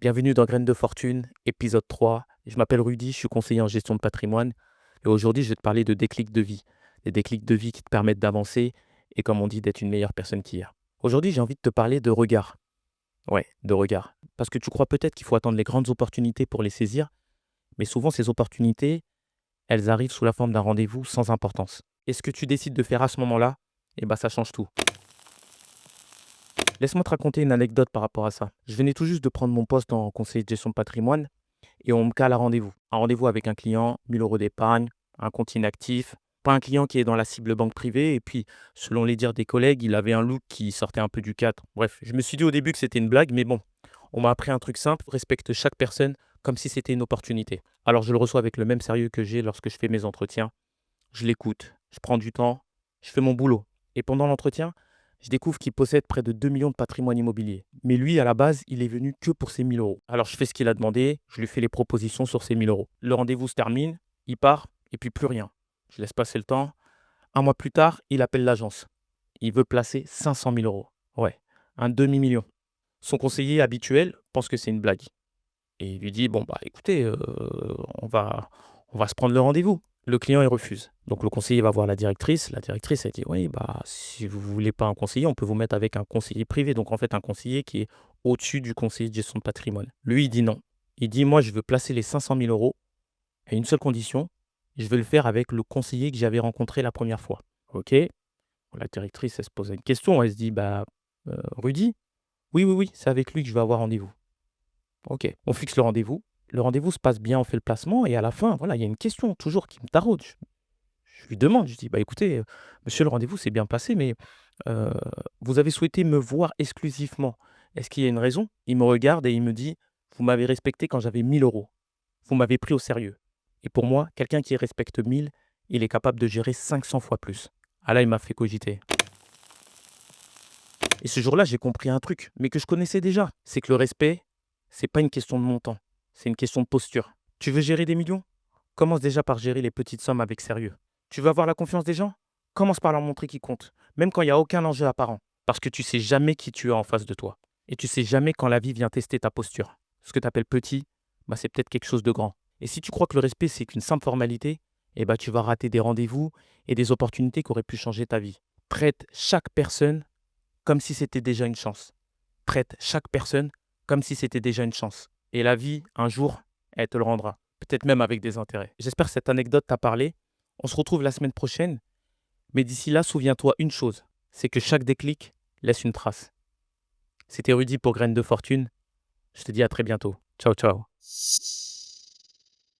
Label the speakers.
Speaker 1: Bienvenue dans Graines de fortune, épisode 3. Je m'appelle Rudy, je suis conseiller en gestion de patrimoine et aujourd'hui, je vais te parler de déclics de vie. Des déclics de vie qui te permettent d'avancer et, comme on dit, d'être une meilleure personne qu'hier. Aujourd'hui, j'ai envie de te parler de regard. Ouais, de regard. Parce que tu crois peut-être qu'il faut attendre les grandes opportunités pour les saisir, mais souvent, ces opportunités, elles arrivent sous la forme d'un rendez-vous sans importance. Et ce que tu décides de faire à ce moment-là, ça change tout. Laisse-moi te raconter une anecdote par rapport à ça. Je venais tout juste de prendre mon poste en conseiller de gestion de patrimoine et on me cale à rendez-vous. Un rendez-vous avec un client, 1 000 € d'épargne, un compte inactif, pas un client qui est dans la cible banque privée. Et puis, selon les dires des collègues, il avait un look qui sortait un peu du cadre. Bref, je me suis dit au début que c'était une blague, mais bon, on m'a appris un truc simple, respecte chaque personne comme si c'était une opportunité. Alors je le reçois avec le même sérieux que j'ai lorsque je fais mes entretiens. Je l'écoute, je prends du temps, je fais mon boulot. Et pendant l'entretien, je découvre qu'il possède près de 2 millions de patrimoine immobilier. Mais lui, à la base, il est venu que pour ses 1 000 €. Alors je fais ce qu'il a demandé, je lui fais les propositions sur ces 1 000 €. Le rendez-vous se termine, il part, et puis plus rien. Je laisse passer le temps. Un mois plus tard, il appelle l'agence. Il veut placer 500 000 €. Ouais, un demi-million. Son conseiller habituel pense que c'est une blague. Et il lui dit: «Bon, bah, écoutez, on va se prendre le rendez-vous». Le client, il refuse. Donc le conseiller va voir la directrice. La directrice, elle dit: «Oui, bah, si vous ne voulez pas un conseiller, on peut vous mettre avec un conseiller privé». Donc en fait, un conseiller qui est au-dessus du conseiller de gestion de patrimoine. Lui, il dit non. Il dit: «Moi, je veux placer les 500 000 € à une seule condition, je veux le faire avec le conseiller que j'avais rencontré la première fois». OK. La directrice, elle se pose une question. Elle se dit: «Bah, Rudy?» «Oui, oui, oui, c'est avec lui que je vais avoir rendez-vous». OK, on fixe le rendez-vous. Le rendez-vous se passe bien, on fait le placement et à la fin, voilà, il y a une question toujours qui me taraude. Je lui demande, je dis: «Bah, écoutez, monsieur, le rendez-vous s'est bien passé, mais heu, vous avez souhaité me voir exclusivement. Est-ce qu'il y a une raison?» Il me regarde et il me dit: «Vous m'avez respecté quand j'avais 1 000 €. Vous m'avez pris au sérieux et pour moi, quelqu'un qui respecte 1 000, il est capable de gérer 500 fois plus». Ah là, il m'a fait cogiter et ce jour-là, j'ai compris un truc, mais que je connaissais déjà. C'est que le respect, c'est pas une question de montant, c'est une question de posture. Tu veux gérer des millions? Commence déjà par gérer les petites sommes avec sérieux. Tu veux avoir la confiance des gens? Commence par leur montrer qu'ils comptent, même quand il y a aucun enjeu apparent. Parce que tu sais jamais qui tu as en face de toi. Et tu sais jamais quand la vie vient tester ta posture. Ce que tu appelles petit, c'est peut-être quelque chose de grand. Et si tu crois que le respect, c'est qu'une simple formalité, tu vas rater des rendez-vous et des opportunités qui auraient pu changer ta vie. Traite chaque personne comme si c'était déjà une chance. Traite chaque personne comme si c'était déjà une chance. Et la vie, un jour, elle te le rendra. Peut-être même avec des intérêts. J'espère que cette anecdote t'a parlé. On se retrouve la semaine prochaine. Mais d'ici là, souviens-toi une chose, c'est que chaque déclic laisse une trace. C'était Rudy pour Graines de Fortune. Je te dis à très bientôt. Ciao, ciao.